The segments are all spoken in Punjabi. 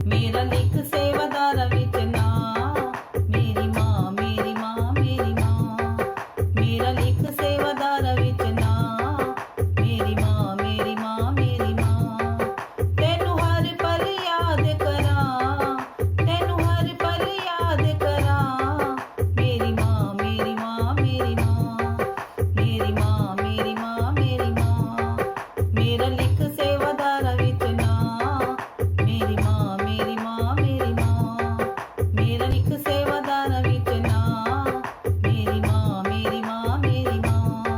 ਮੇਰਾ ਲਿਖ ਸੇਵਾਦਾਰਾਂ ਵਿੱਚ ਨਾਂ, ਮੇਰੀ ਮਾਂ ਮੇਰੀ ਮਾਂ ਮੇਰੀ ਮਾਂ। ਮੇਰਾ ਲਿਖ ਸੇਵਾਦਾਰਾਂ ਵਿੱਚ ਨਾਂ, ਮੇਰੀ ਮਾਂ ਮੇਰੀ ਮਾਂ ਮੇਰੀ ਮਾਂ। ਤੈਨੂੰ ਹਰ ਪਲ ਯਾਦ ਕਰਾਂ, ਤੈਨੂੰ ਹਰ ਪਲ ਯਾਦ ਕਰਾਂ। ਮੇਰੀ ਮਾਂ ਮੇਰੀ ਮਾਂ ਮੇਰੀ ਮਾਂ, ਮੇਰੀ ਮਾਂ ਮੇਰੀ ਮਾਂ ਮੇਰੀ ਮਾਂ। ਮੇਰਾ ਲਿਖ ਸੇਵਾਦਾਰਾਂ ਵਿੱਚ ਨਾਂ, ਮੇਰੀ ਮਾਂ ਮੇਰੀ ਮਾਂ ਮੇਰੀ ਮਾਂ। ਮੇਰਾ ਲਿਖ ਸੇਵਾਦਾਰਾਂ ਵਿੱਚ ਨਾਂ, ਮੇਰੀ ਮਾਂ ਮੇਰੀ ਮਾਂ ਮੇਰੀ ਮਾਂ।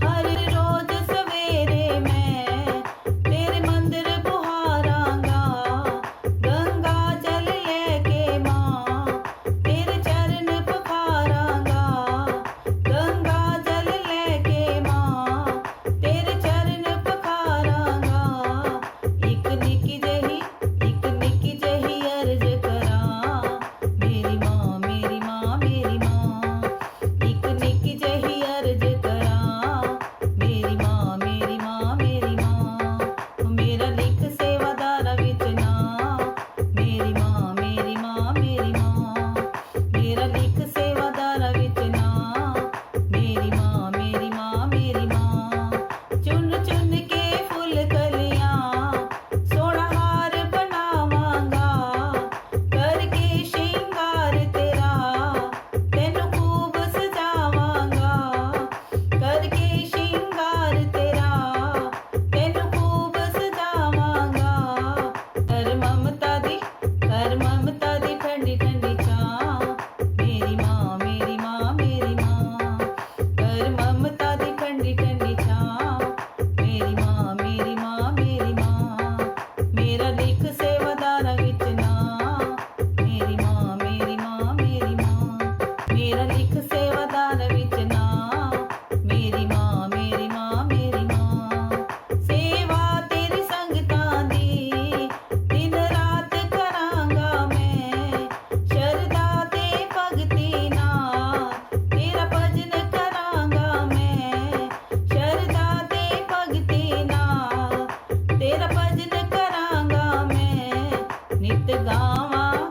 ਹਰ ਰੋਜ਼ ਸਵੇਰੇ ਮੈਂ ਤੇਰੇ ਮੰਦਰ ਬੁਹਾਰਾਂਗਾ, ਗੰਗਾ ਜਲ ਲੈ ਕੇ ਮਾਂ ਤੇਰੇ ਚਰਨ ਪਖਾਰਾਂਗਾ। ਗੰਗਾ ਜਲ ਲੈ ਕੇ ਮਾਂ ਤੇਰੇ ਚਰਨ ਪਖਾਰਾਂਗਾ। ਇੱਕ ਨਿੱਕੀ ਜਿਹੀ ਅਰਜ਼ ਕਰਾਂ, ਮੇਰੀ ਮਾਂ ਮੇਰੀ ਮਾਂ ਮੇਰੀ ਮਾਂ। ਇੱਕ ਨਿੱਕੀ ਜਿਹੀ ਅਰਜ਼ ਕਰਾਂ, ਮੇਰੀ ਮਾਂ ਮੇਰੀ ਮਾਂ ਮੇਰੀ ਮਾਂ। ਮੇਰਾ ਲਿਖ ਸੇਵਾਦਾਰਾਂ ਵਿੱਚ ਨਾਂ, ਮੇਰੀ ਮਾਂ ਮੇਰੀ ਮਾਂ ਮੇਰੀ ਮਾਂ। ਮੇਰਾ ਲਿਖ ਸੇਵਾਦਾਰਾਂ ਵਿੱਚ ਨਾਂ, ਮੇਰੀ ਮਾਂ ਮੇਰੀ ਮਾਂ ਮੇਰੀ ਮਾਂ। ਚੁਣ ਚੁਣ ਕੇ ਫੁੱਲ ਕਲੀਆਂ ਸੋਹਣਾ ਹਾਰ ਬਣਾਵਾਂਗਾ, ਕਰਕੇ ਸ਼ਿੰਗਾਰ ਤੇਰਾ ਤੈਨੂੰ ਖੂਬ ਸਜਾਵਾਂਗਾ। ਕਰਕੇ ਸ਼ਿੰਗਾਰ ਤੇਰਾ ਤੈਨੂੰ ਖੂਬ ਸਜਾਵਾਂਗਾ। ਕਰ ਮਮਤਾ ਦੀ ਠੰਡੀ ਠੰਡੀ ਛਾਂ, ਮੇਰੀ ਮਾਂ ਮੇਰੀ ਮਾਂ ਮੇਰੀ ਮਾਂ। ਕਰ ਮਮਤਾ ਦੀ ਠੰਡੀ ਠੰਡੀ ਛਾਂ, ਮੇਰੀ ਮਾਂ ਮੇਰੀ ਮਾਂ ਮੇਰੀ ਮਾਂ। ਮੇਰਾ ਲਿਖ ਸੇਵਾਦਾਰਾਂ ਵਿੱਚ ਨਾਂ, ਮੇਰੀ ਮਾਂ ਮੇਰੀ ਮਾਂ ਮੇਰੀ ਮਾਂ। ਮੇਰਾ ਲਿਖ ਸੇਵਾਦਾਰਾਂ ਵਿੱਚ ਨਾਂ, ਮੇਰੀ ਮਾਂ ਮੇਰੀ ਮਾਂ ਮੇਰੀ ਮਾਂ। ਸੇਵਾ ਤੇਰੀ ਸੰਗਤਾਂ ਦੀ ਦਿਨ ਰਾਤ ਕਰਾਂਗਾ ਮੈਂ, ਸ਼ਰਧਾ ਤੇ ਭਗਤੀ ਨਾਲ ਤੇਰਾ ਭਜਨ ਕਰਾਂਗਾ ਮੈਂ। ਸ਼ਰਧਾ ਤੇ ਭਗਤੀ ਨਾਲ ਤੇਰਾ ਭਜਨ ਕਰਾਂਗਾ ਮੈਂ। ਨਿਤ ਗਾਵਾਂ